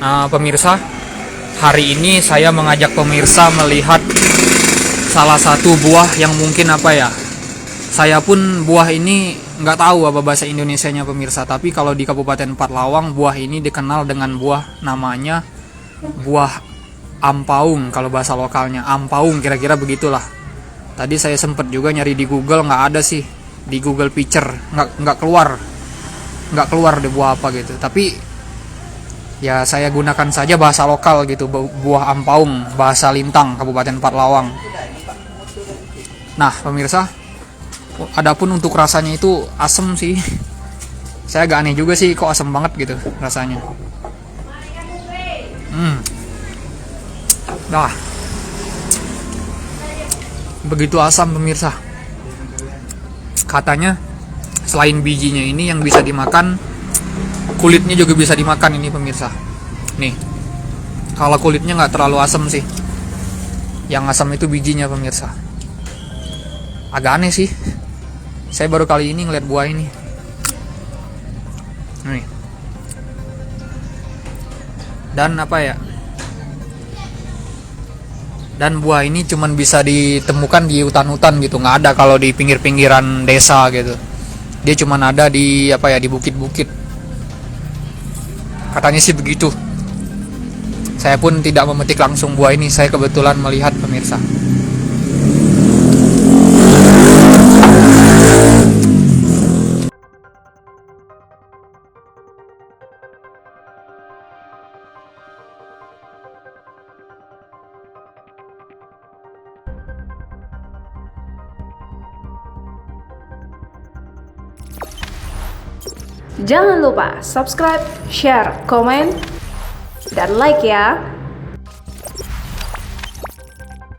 Pemirsa, hari ini saya mengajak pemirsa melihat salah satu buah yang mungkin saya pun buah ini nggak tahu apa bahasa Indonesianya pemirsa. Tapi kalau di Kabupaten Parlawang, buah ini dikenal dengan buah namanya buah ampaung. Kalau bahasa lokalnya ampaung, kira-kira begitulah. Tadi saya sempet juga nyari di Google, nggak ada sih di Google Picture, nggak keluar deh buah apa gitu. Tapi ya saya gunakan saja bahasa lokal gitu, buah ampaung, bahasa Lintang, Kabupaten Parlawang. Nah pemirsa, adapun untuk rasanya itu asem sih. Saya agak aneh juga sih, kok asem banget gitu rasanya. Nah, begitu asam pemirsa. Katanya selain bijinya ini yang bisa dimakan, kulitnya juga bisa dimakan ini pemirsa. Nih, kalau kulitnya nggak terlalu asam sih. Yang asam itu bijinya pemirsa. Agak aneh sih. Saya baru kali ini ngeliat buah ini. Nih. Dan Dan buah ini cuman bisa ditemukan di hutan-hutan gitu, nggak ada kalau di pinggir-pinggiran desa gitu. Dia cuman ada di di bukit-bukit. Katanya sih begitu. Saya pun tidak memetik langsung buah ini, saya kebetulan melihat pemirsa. Jangan lupa subscribe, share, komen, dan like ya.